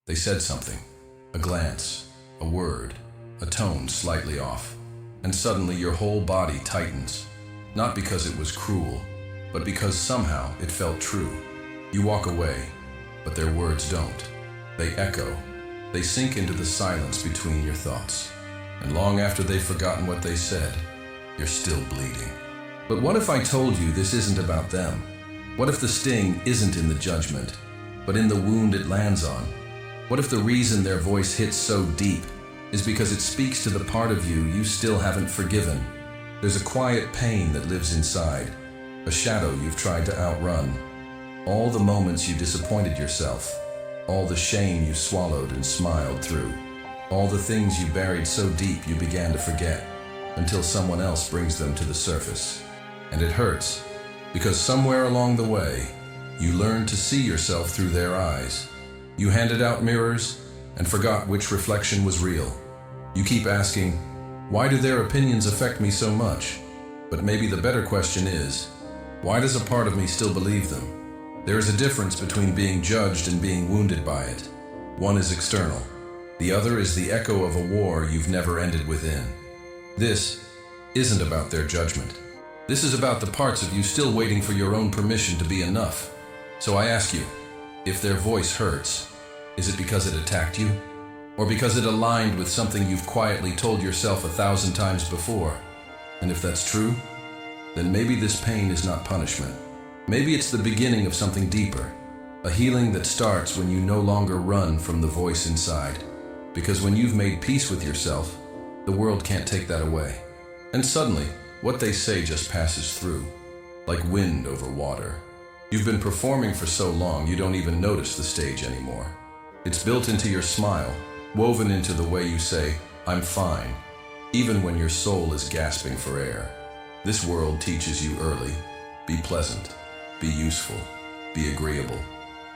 They said something, a glance, a word, a tone slightly off, and suddenly your whole body tightens, not because it was cruel, but because somehow it felt true. You walk away, but their words don't. They echo, they sink into the silence between your thoughts. And long after they've forgotten what they said, you're still bleeding. But what if I told you this isn't about them? What if the sting isn't in the judgment, but in the wound it lands on? What if the reason their voice hits so deep is because it speaks to the part of you you still haven't forgiven? There's a quiet pain that lives inside, a shadow you've tried to outrun. All the moments you disappointed yourself, all the shame you swallowed and smiled through, all the things you buried so deep you began to forget, until someone else brings them to the surface. And it hurts, because somewhere along the way, you learned to see yourself through their eyes. You handed out mirrors and forgot which reflection was real. You keep asking, why do their opinions affect me so much? But maybe the better question is, why does a part of me still believe them? There is a difference between being judged and being wounded by it. One is external. The other is the echo of a war you've never ended within. This isn't about their judgment. This is about the parts of you still waiting for your own permission to be enough. So I ask you, if their voice hurts, is it because it attacked you? Or because it aligned with something you've quietly told yourself 1,000 times before? And if that's true, then maybe this pain is not punishment. Maybe it's the beginning of something deeper, a healing that starts when you no longer run from the voice inside. Because when you've made peace with yourself, the world can't take that away. And suddenly, what they say just passes through, like wind over water. You've been performing for so long you don't even notice the stage anymore. It's built into your smile, woven into the way you say, I'm fine, even when your soul is gasping for air. This world teaches you early, be pleasant, be useful, be agreeable.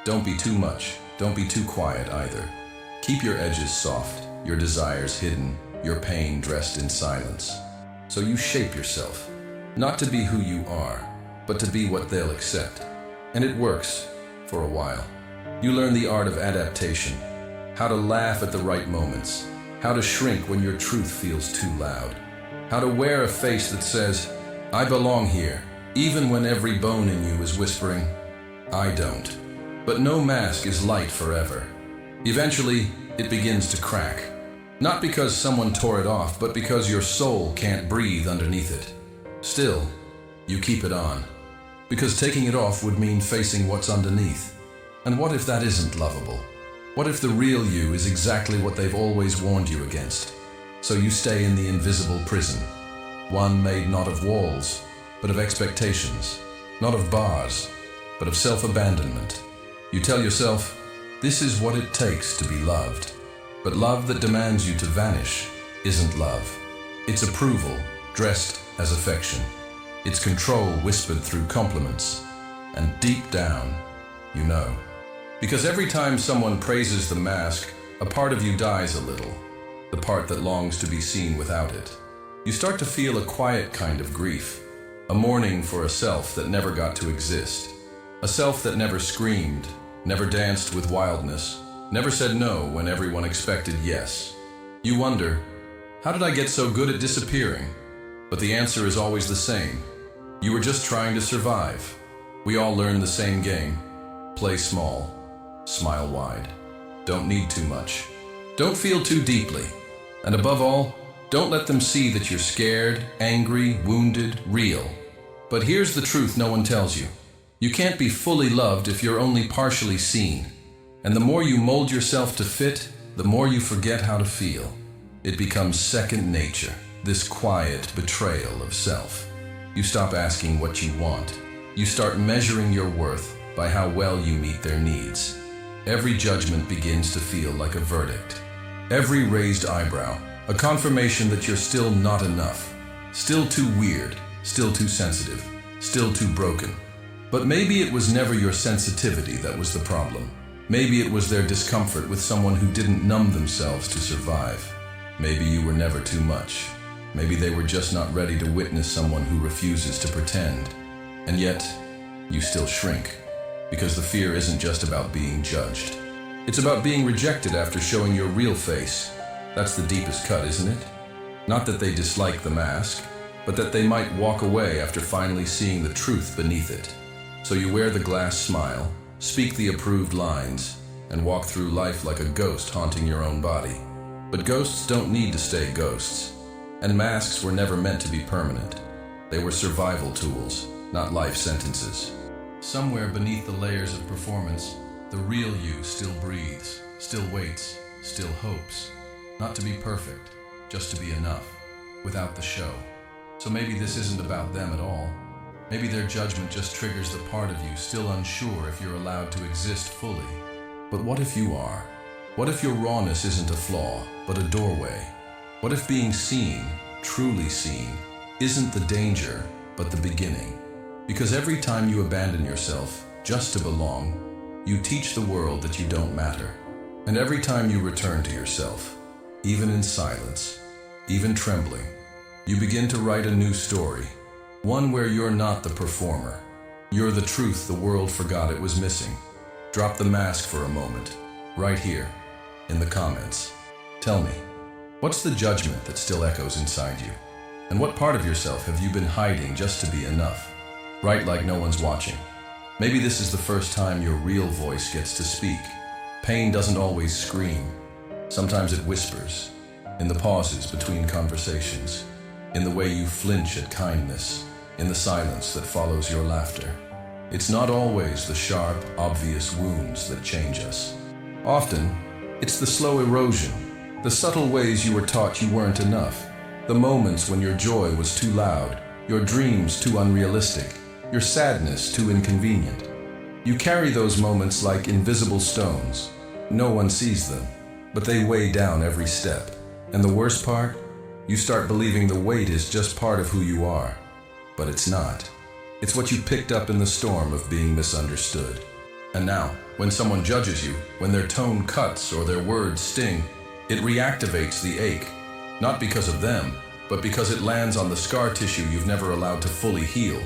Don't be too much, don't be too quiet either. Keep your edges soft, your desires hidden, your pain dressed in silence. So you shape yourself, not to be who you are, but to be what they'll accept. And it works, for a while. You learn the art of adaptation, how to laugh at the right moments, how to shrink when your truth feels too loud, how to wear a face that says, I belong here, even when every bone in you is whispering, I don't. But no mask is light forever. Eventually, it begins to crack. Not because someone tore it off, but because your soul can't breathe underneath it. Still, you keep it on. Because taking it off would mean facing what's underneath. And what if that isn't lovable? What if the real you is exactly what they've always warned you against? So you stay in the invisible prison. One made not of walls, but of expectations. Not of bars, but of self-abandonment. You tell yourself, this is what it takes to be loved. But love that demands you to vanish isn't love. It's approval dressed as affection. It's control whispered through compliments. And deep down, you know. Because every time someone praises the mask, a part of you dies a little. The part that longs to be seen without it. You start to feel a quiet kind of grief. A mourning for a self that never got to exist. A self that never screamed, never danced with wildness. Never said no when everyone expected yes. You wonder, how did I get so good at disappearing? But the answer is always the same. You were just trying to survive. We all learn the same game. Play small. Smile wide. Don't need too much. Don't feel too deeply. And above all, don't let them see that you're scared, angry, wounded, real. But here's the truth no one tells you. You can't be fully loved if you're only partially seen. And the more you mold yourself to fit, the more you forget how to feel. It becomes second nature, this quiet betrayal of self. You stop asking what you want. You start measuring your worth by how well you meet their needs. Every judgment begins to feel like a verdict. Every raised eyebrow, a confirmation that you're still not enough. Still too weird, still too sensitive, still too broken. But maybe it was never your sensitivity that was the problem. Maybe it was their discomfort with someone who didn't numb themselves to survive. Maybe you were never too much. Maybe they were just not ready to witness someone who refuses to pretend. And yet, you still shrink. Because the fear isn't just about being judged. It's about being rejected after showing your real face. That's the deepest cut, isn't it? Not that they dislike the mask, but that they might walk away after finally seeing the truth beneath it. So you wear the glass smile, speak the approved lines, and walk through life like a ghost haunting your own body. But ghosts don't need to stay ghosts. And masks were never meant to be permanent. They were survival tools, not life sentences. Somewhere beneath the layers of performance, the real you still breathes, still waits, still hopes. Not to be perfect, just to be enough, without the show. So maybe this isn't about them at all. Maybe their judgment just triggers the part of you still unsure if you're allowed to exist fully. But what if you are? What if your rawness isn't a flaw, but a doorway? What if being seen, truly seen, isn't the danger, but the beginning? Because every time you abandon yourself just to belong, you teach the world that you don't matter. And every time you return to yourself, even in silence, even trembling, you begin to write a new story. One where you're not the performer. You're the truth the world forgot it was missing. Drop the mask for a moment, right here, in the comments. Tell me, what's the judgment that still echoes inside you? And what part of yourself have you been hiding just to be enough? Write like no one's watching. Maybe this is the first time your real voice gets to speak. Pain doesn't always scream. Sometimes it whispers, in the pauses between conversations, in the way you flinch at kindness, in the silence that follows your laughter. It's not always the sharp, obvious wounds that change us. Often, it's the slow erosion, the subtle ways you were taught you weren't enough, the moments when your joy was too loud, your dreams too unrealistic, your sadness too inconvenient. You carry those moments like invisible stones. No one sees them, but they weigh down every step. And the worst part? You start believing the weight is just part of who you are. But it's not. It's what you picked up in the storm of being misunderstood. And now, when someone judges you, when their tone cuts or their words sting, it reactivates the ache, not because of them, but because it lands on the scar tissue you've never allowed to fully heal.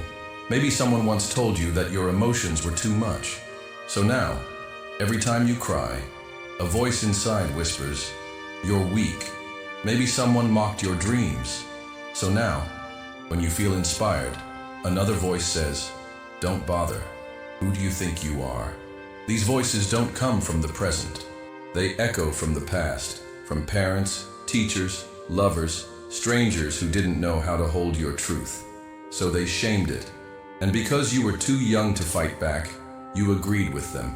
Maybe someone once told you that your emotions were too much. So now, every time you cry, a voice inside whispers, "You're weak." Maybe someone mocked your dreams. So now, when you feel inspired, another voice says, "Don't bother. Who do you think you are?" These voices don't come from the present. They echo from the past, from parents, teachers, lovers, strangers who didn't know how to hold your truth. So they shamed it. And because you were too young to fight back, you agreed with them.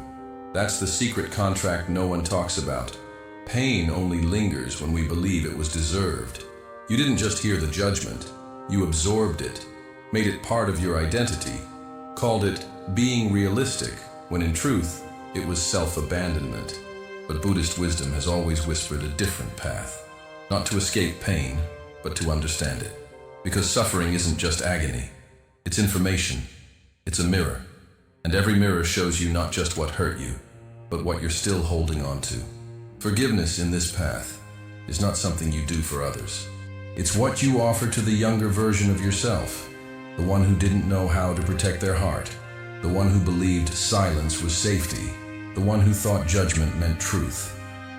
That's the secret contract no one talks about. Pain only lingers when we believe it was deserved. You didn't just hear the judgment. You absorbed it, made it part of your identity, called it being realistic, when in truth, it was self-abandonment. But Buddhist wisdom has always whispered a different path. Not to escape pain, but to understand it. Because suffering isn't just agony. It's information. It's a mirror. And every mirror shows you not just what hurt you, but what you're still holding on to. Forgiveness in this path is not something you do for others. It's what you offer to the younger version of yourself, the one who didn't know how to protect their heart, the one who believed silence was safety, the one who thought judgment meant truth.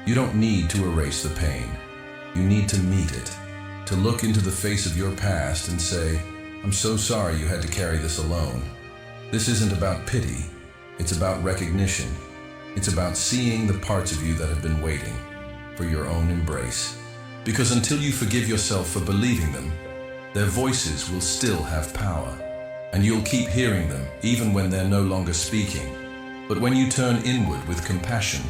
You don't need to erase the pain. You need to meet it, to look into the face of your past and say, "I'm so sorry you had to carry this alone." This isn't about pity. It's about recognition. It's about seeing the parts of you that have been waiting for your own embrace. Because until you forgive yourself for believing them, their voices will still have power. And you'll keep hearing them even when they're no longer speaking. But when you turn inward with compassion,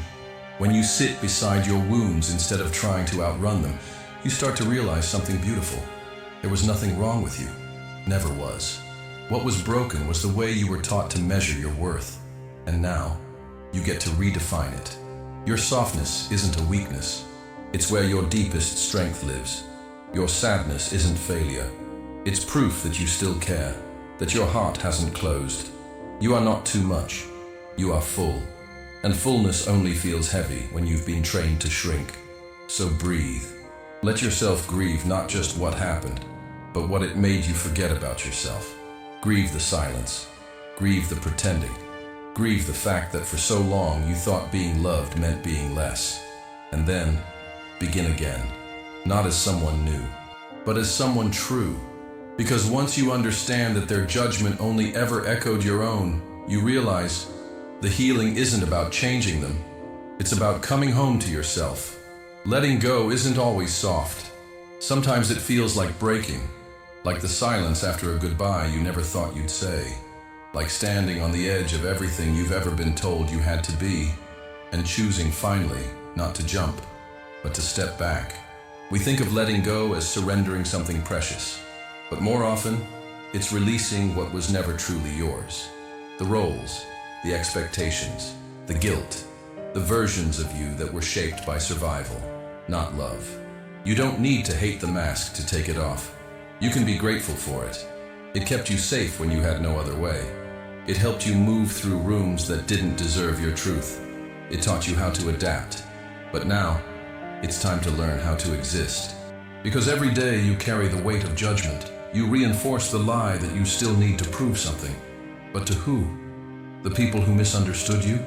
when you sit beside your wounds instead of trying to outrun them, you start to realize something beautiful. There was nothing wrong with you. Never was. What was broken was the way you were taught to measure your worth. And now, you get to redefine it. Your softness isn't a weakness. It's where your deepest strength lives. Your sadness isn't failure. It's proof that you still care, that your heart hasn't closed. You are not too much. You are full. And fullness only feels heavy when you've been trained to shrink. So breathe. Let yourself grieve not just what happened, but what it made you forget about yourself. Grieve the silence. Grieve the pretending. Grieve the fact that for so long you thought being loved meant being less. And then, begin again. Not as someone new, but as someone true. Because once you understand that their judgment only ever echoed your own, you realize the healing isn't about changing them. It's about coming home to yourself. Letting go isn't always soft. Sometimes it feels like breaking, like the silence after a goodbye you never thought you'd say, like standing on the edge of everything you've ever been told you had to be, and choosing finally not to jump, but to step back. We think of letting go as surrendering something precious, but more often, it's releasing what was never truly yours. The roles, the expectations, the guilt, the versions of you that were shaped by survival, not love. You don't need to hate the mask to take it off. You can be grateful for it. It kept you safe when you had no other way. It helped you move through rooms that didn't deserve your truth. It taught you how to adapt. But now, it's time to learn how to exist. Because every day you carry the weight of judgment, you reinforce the lie that you still need to prove something. But to who? The people who misunderstood you?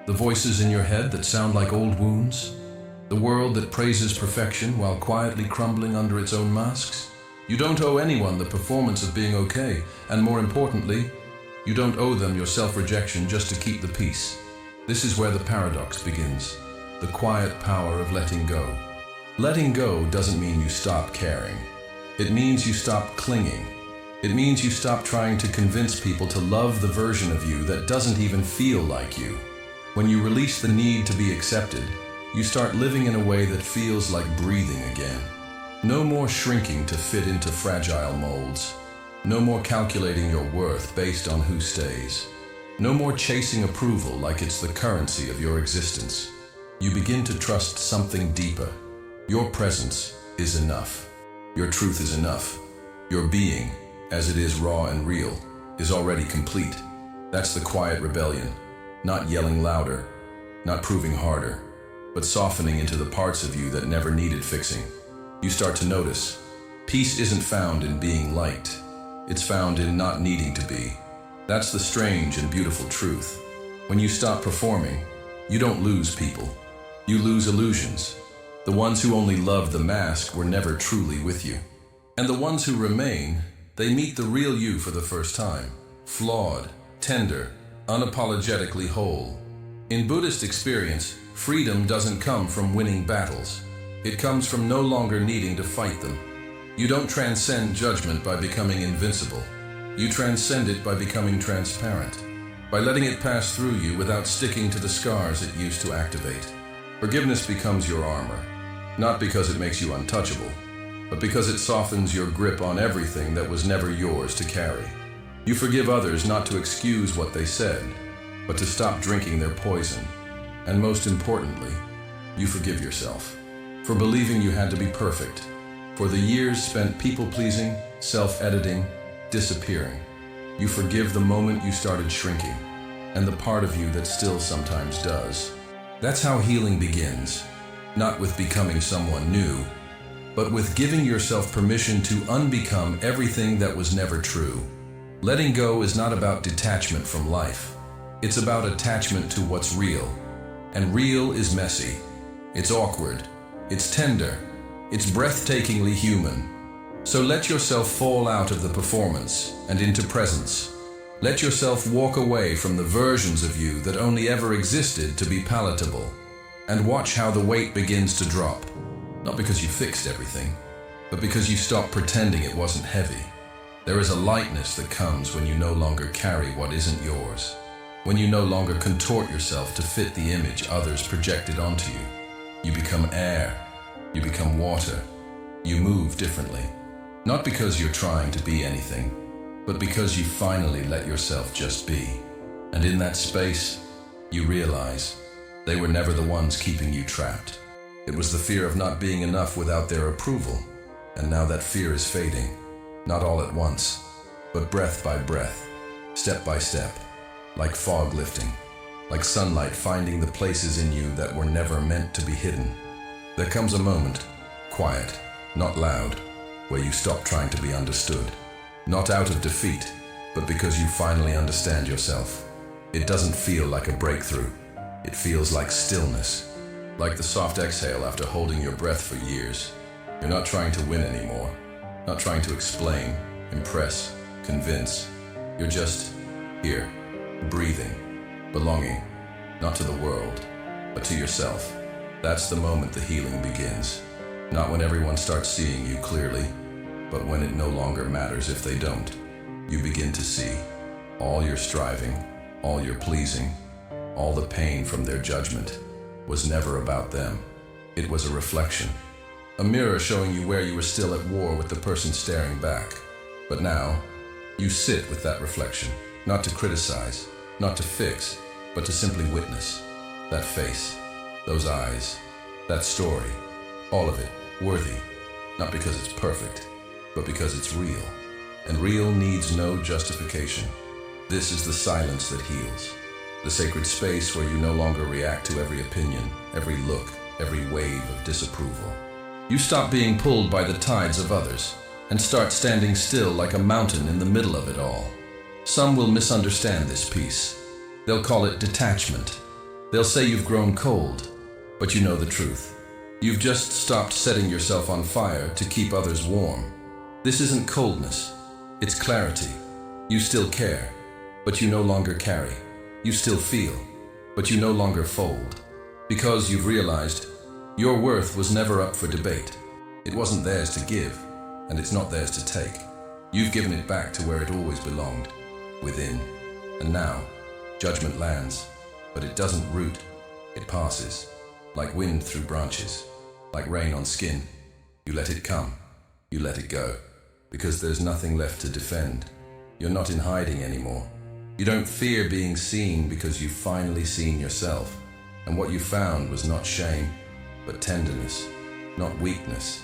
The voices in your head that sound like old wounds? The world that praises perfection while quietly crumbling under its own masks? You don't owe anyone the performance of being okay, and more importantly, you don't owe them your self-rejection just to keep the peace. This is where the paradox begins, the quiet power of letting go. Letting go doesn't mean you stop caring. It means you stop clinging. It means you stop trying to convince people to love the version of you that doesn't even feel like you. When you release the need to be accepted, you start living in a way that feels like breathing again. No more shrinking to fit into fragile molds. No more calculating your worth based on who stays. No more chasing approval like it's the currency of your existence. You begin to trust something deeper. Your presence is enough. Your truth is enough. Your being, as it is raw and real, is already complete. That's the quiet rebellion. Not yelling louder, not proving harder, but softening into the parts of you that never needed fixing. You start to notice, peace isn't found in being liked. It's found in not needing to be. That's the strange and beautiful truth. When you stop performing, you don't lose people. You lose illusions. The ones who only loved the mask were never truly with you. And the ones who remain, they meet the real you for the first time. Flawed, tender, unapologetically whole. In Buddhist experience, freedom doesn't come from winning battles. It comes from no longer needing to fight them. You don't transcend judgment by becoming invincible. You transcend it by becoming transparent, by letting it pass through you without sticking to the scars it used to activate. Forgiveness becomes your armor, not because it makes you untouchable, but because it softens your grip on everything that was never yours to carry. You forgive others not to excuse what they said, but to stop drinking their poison. And most importantly, you forgive yourself for believing you had to be perfect, for the years spent people-pleasing, self-editing, disappearing. You forgive the moment you started shrinking, and the part of you that still sometimes does. That's how healing begins, not with becoming someone new, but with giving yourself permission to unbecome everything that was never true. Letting go is not about detachment from life. It's about attachment to what's real. And real is messy. It's awkward. It's tender. It's breathtakingly human. So let yourself fall out of the performance and into presence. Let yourself walk away from the versions of you that only ever existed to be palatable, and watch how the weight begins to drop. Not because you fixed everything, but because you stopped pretending it wasn't heavy. There is a lightness that comes when you no longer carry what isn't yours, when you no longer contort yourself to fit the image others projected onto you. You become air. You become water. You move differently. Not because you're trying to be anything, but because you finally let yourself just be. And in that space, you realize they were never the ones keeping you trapped. It was the fear of not being enough without their approval. And now that fear is fading, not all at once, but breath by breath, step by step, like fog lifting, like sunlight finding the places in you that were never meant to be hidden. There comes a moment, quiet, not loud, where you stop trying to be understood. Not out of defeat, but because you finally understand yourself. It doesn't feel like a breakthrough. It feels like stillness, like the soft exhale after holding your breath for years. You're not trying to win anymore, not trying to explain, impress, convince. You're just here, breathing, belonging, not to the world, but to yourself. That's the moment the healing begins. Not when everyone starts seeing you clearly, but when it no longer matters if they don't. You begin to see all your striving, all your pleasing, all the pain from their judgment was never about them. It was a reflection, a mirror showing you where you were still at war with the person staring back. But now, you sit with that reflection, not to criticize, not to fix, but to simply witness. That face, those eyes, that story, all of it worthy, not because it's perfect, but because it's real. And real needs no justification. This is the silence that heals, the sacred space where you no longer react to every opinion, every look, every wave of disapproval. You stop being pulled by the tides of others and start standing still like a mountain in the middle of it all. Some will misunderstand this peace. They'll call it detachment. They'll say you've grown cold, but you know the truth. You've just stopped setting yourself on fire to keep others warm. This isn't coldness, it's clarity. You still care, but you no longer carry. You still feel, but you no longer fold. Because you've realized your worth was never up for debate. It wasn't theirs to give, and it's not theirs to take. You've given it back to where it always belonged, within. And now, judgment lands, but it doesn't root, it passes. Like wind through branches, like rain on skin. You let it come, you let it go, because there's nothing left to defend. You're not in hiding anymore. You don't fear being seen because you've finally seen yourself. And what you found was not shame, but tenderness. Not weakness,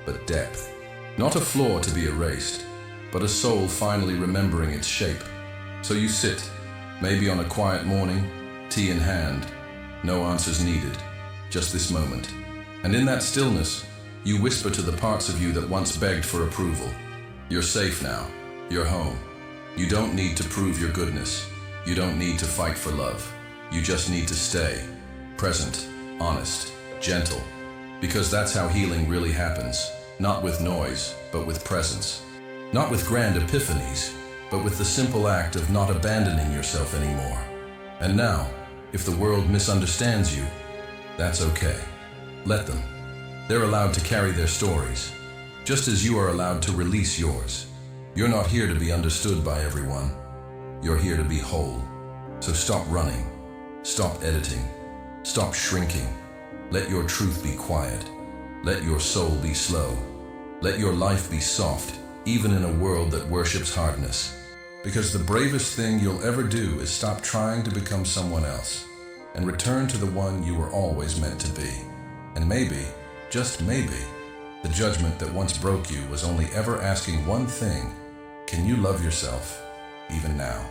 but depth. Not a flaw to be erased, but a soul finally remembering its shape. So you sit, maybe on a quiet morning, tea in hand, no answers needed. Just this moment. And in that stillness, you whisper to the parts of you that once begged for approval. You're safe now. You're home. You don't need to prove your goodness. You don't need to fight for love. You just need to stay. Present, honest, gentle. Because that's how healing really happens. Not with noise, but with presence. Not with grand epiphanies, but with the simple act of not abandoning yourself anymore. And now, if the world misunderstands you, that's okay. Let them. They're allowed to carry their stories, just as you are allowed to release yours. You're not here to be understood by everyone. You're here to be whole. So stop running. Stop editing. Stop shrinking. Let your truth be quiet. Let your soul be slow. Let your life be soft, even in a world that worships hardness. Because the bravest thing you'll ever do is stop trying to become someone else and return to the one you were always meant to be. And maybe, just maybe, the judgment that once broke you was only ever asking one thing: can you love yourself, even now?